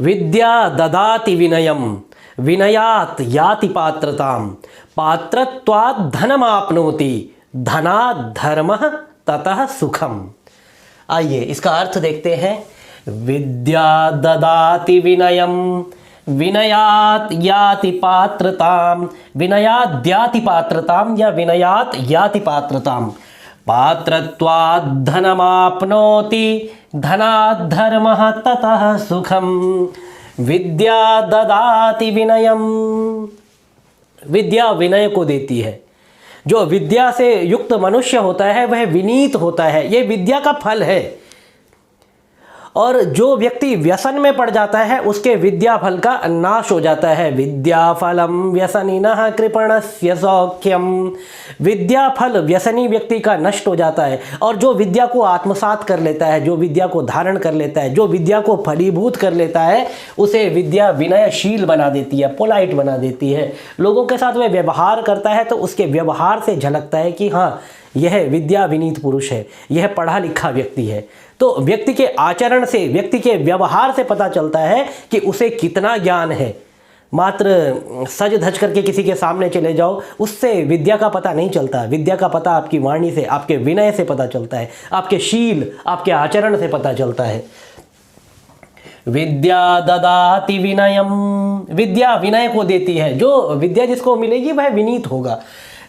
विद्या ददाति विनयम विनयात याति पात्रताम पात्रत्वात् धनमाप्नोति धनात् धर्मः ततः सुखम। आइए इसका अर्थ देखते हैं। विद्या ददाति विनयम विनयात याति पात्रताम विनयात याति पात्रताम या विनयात याति पात्रताम पात्रत्वात् धनमाप्नोति धनात् धर्मः ततः सुखम। विद्या ददाति विनयम, विद्या विनय को देती है। जो विद्या से युक्त मनुष्य होता है वह विनीत होता है, ये विद्या का फल है। और जो व्यक्ति व्यसन में पड़ जाता है उसके विद्या फल का नाश हो जाता है। विद्या फलम व्यसनिनः कृपणस्य सौख्यम, विद्या फल व्यसनी व्यक्ति का नष्ट हो जाता है। और जो विद्या को आत्मसात कर लेता है, जो विद्या को धारण कर लेता है, जो विद्या को फलीभूत कर लेता है, उसे विद्या विनयशील बना देती है, पोलाइट बना देती है। लोगों के साथ वह व्यवहार करता है तो उसके व्यवहार से झलकता है कि हाँ यह विद्या विनीत पुरुष है, यह पढ़ा लिखा व्यक्ति है। तो व्यक्ति के आचरण से, व्यक्ति के व्यवहार से पता चलता है कि उसे कितना ज्ञान है। मात्र सज धज करके किसी के सामने चले जाओ, उससे विद्या का पता नहीं चलता। विद्या का पता आपकी वाणी से, आपके विनय से पता चलता है, आपके शील, आपके आचरण से पता चलता है। विद्या ददाति विनयम, विद्या विनय को देती है। जो विद्या जिसको मिलेगी वह विनीत होगा।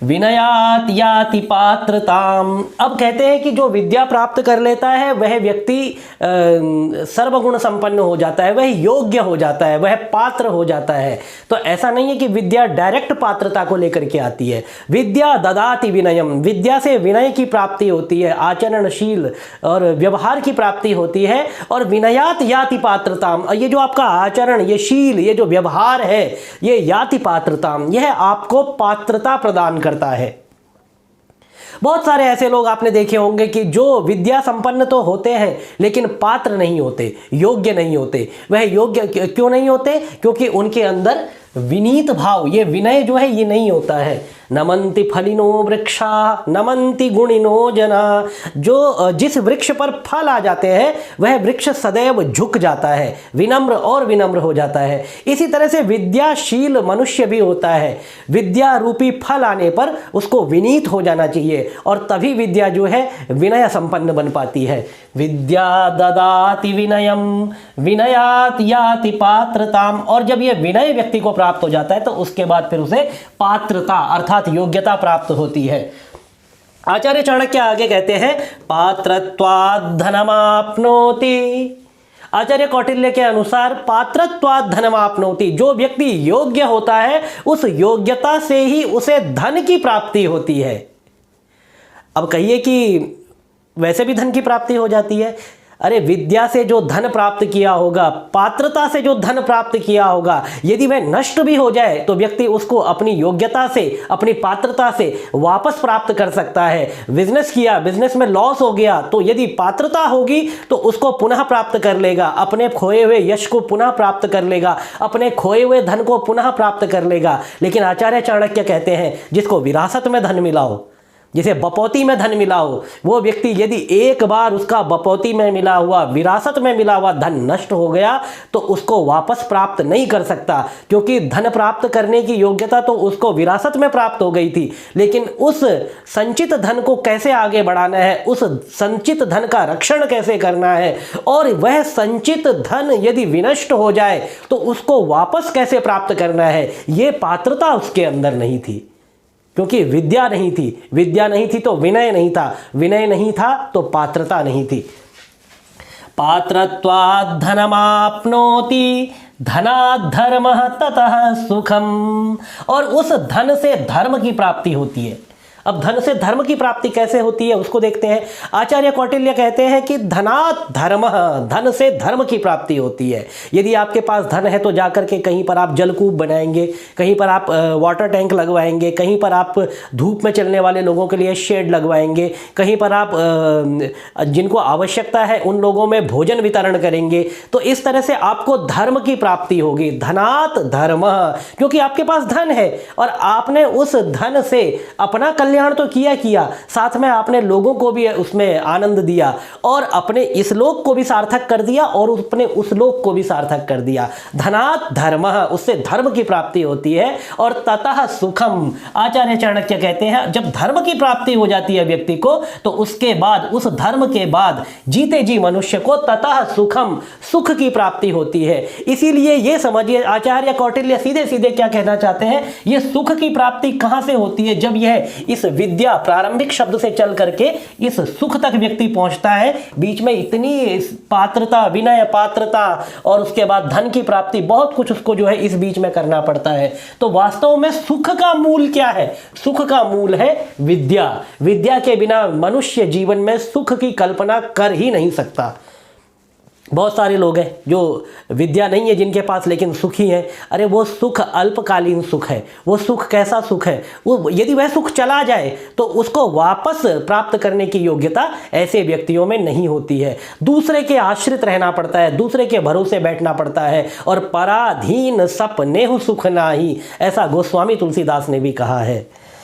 विनयात याति पात्रताम, अब कहते हैं कि जो विद्या प्राप्त कर लेता है वह व्यक्ति सर्वगुण संपन्न हो जाता है, वह योग्य हो जाता है, वह पात्र हो जाता है। तो ऐसा नहीं है कि विद्या डायरेक्ट पात्रता को लेकर के आती है। विद्या ददाति विनयम, विद्या से विनय की प्राप्ति होती है, आचरणशील और व्यवहार की प्राप्ति होती है। और विनयात याति पात्रताम, ये जो आपका आचरण, ये शील, ये जो व्यवहार है, ये याति पात्रताम, यह आपको पात्रता प्रदान करता है। बहुत सारे ऐसे लोग आपने देखे होंगे कि जो विद्या संपन्न तो होते हैं लेकिन पात्र नहीं होते, योग्य नहीं होते। वह योग्य क्यों नहीं होते? क्योंकि उनके अंदर विनीत भाव, ये विनय जो है ये नहीं होता है। नमन्ति फलिनो वृक्षा नमन्ति गुणिनो जना, जो जिस वृक्ष पर फल आ जाते हैं वह वृक्ष सदैव झुक जाता है, विनम्र और विनम्र हो जाता है। इसी तरह से विद्याशील मनुष्य भी होता है। विद्या रूपी फल आने पर उसको विनीत हो जाना चाहिए और तभी विद्या जो है विनय संपन्न बन पाती है। विद्या ददाति विनयम विनयात याति पात्रताम, और जब ये विनय व्यक्ति को प्राप्त हो जाता है तो उसके बाद फिर उसे पात्रता अर्थात योग्यता प्राप्त होती है। आचार्य चाणक्य आगे कहते हैं पात्रत्वात् धनमाप्नोति, आचार्य कौटिल्य के अनुसार पात्रत्वात् धनमाप्नोति, जो व्यक्ति योग्य होता है उस योग्यता से ही उसे धन की प्राप्ति होती है। अब कहिए कि वैसे भी धन की प्राप्ति हो जाती है। अरे विद्या से जो धन प्राप्त किया होगा, पात्रता से जो धन प्राप्त किया होगा, यदि वह नष्ट भी हो जाए तो व्यक्ति उसको अपनी योग्यता से, अपनी पात्रता से वापस प्राप्त कर सकता है। बिजनेस किया, बिजनेस में लॉस हो गया, तो यदि पात्रता होगी तो उसको पुनः प्राप्त कर लेगा, अपने खोए हुए यश को पुनः प्राप्त कर लेगा, अपने खोए हुए धन को पुनः प्राप्त कर लेगा। लेकिन आचार्य चाणक्य कहते हैं जिसको विरासत में धन मिला हो, जिसे बपौती में धन मिला हो, वो व्यक्ति यदि एक बार उसका बपौती में मिला हुआ, विरासत में मिला हुआ धन नष्ट हो गया तो उसको वापस प्राप्त नहीं कर सकता, क्योंकि धन प्राप्त करने की योग्यता तो उसको विरासत में प्राप्त हो गई थी। लेकिन उस संचित धन को कैसे आगे बढ़ाना है, उस संचित धन का रक्षण कैसे करना है, और वह संचित धन यदि विनष्ट हो जाए तो उसको वापस कैसे प्राप्त करना है, ये पात्रता उसके अंदर नहीं थी। क्योंकि विद्या नहीं थी, विद्या नहीं थी तो विनय नहीं था, विनय नहीं था तो पात्रता नहीं थी। पात्रत्वात् धनमाप्नोति धनात् धर्मः ततः सुखम, और उस धन से धर्म की प्राप्ति होती है। अब धन से धर्म की प्राप्ति कैसे होती है उसको देखते हैं। आचार्य कौटिल्य कहते हैं कि धनात् धर्मः, धन से धर्म की प्राप्ति होती है। यदि आपके पास धन है तो जाकर के कहीं पर आप जलकूप बनाएंगे, कहीं पर आप वाटर टैंक लगवाएंगे, कहीं पर आप धूप में चलने वाले लोगों के लिए शेड लगवाएंगे, कहीं पर आप जिनको आवश्यकता है उन लोगों में भोजन वितरण करेंगे। तो इस तरह से आपको धर्म की प्राप्ति होगी। धनात् धर्मः, क्योंकि आपके पास धन है और आपने उस धन से अपना कल्याण तो किया किया, साथ में आपने लोगों को भी उसमें आनंद दिया और अपने इस लोक को भी सार्थक कर दिया और अपने उस लोक को भी सार्थक कर दिया। धनात् धर्मः, उससे धर्म की प्राप्ति होती है। और ततः सुखम, आचार्य चाणक्य कहते हैं जब धर्म की प्राप्ति हो जाती है व्यक्ति को, तो उसके बाद, उस धर्म के बाद जीते जी मनुष्य को ततः सुखम, सुख की प्राप्ति होती है। इसीलिए ये समझिए आचार्य कौटिल्य सीधे सीधे क्या कहना चाहते हैं, ये सुख की प्राप्ति कहां से होती है, जब यह इस विद्या प्रारंभिक शब्द से चल करके इस सुख तक व्यक्ति पहुंचता है। बीच में इतनी पात्रता, विनय, पात्रता और उसके बाद धन की प्राप्ति, बहुत कुछ उसको जो है इस बीच में करना पड़ता है। तो वास्तव में सुख का मूल क्या है? सुख का मूल है विद्या। विद्या के बिना मनुष्य जीवन में सुख की कल्पना कर ही नहीं सकता। बहुत सारे लोग हैं जो विद्या नहीं है जिनके पास, लेकिन सुखी हैं। अरे वो सुख अल्पकालीन सुख है। वो सुख कैसा सुख है? वो यदि वह सुख चला जाए तो उसको वापस प्राप्त करने की योग्यता ऐसे व्यक्तियों में नहीं होती है। दूसरे के आश्रित रहना पड़ता है, दूसरे के भरोसे बैठना पड़ता है। और पराधीन सपनेहु सुख नाही, ऐसा गोस्वामी तुलसीदास ने भी कहा है।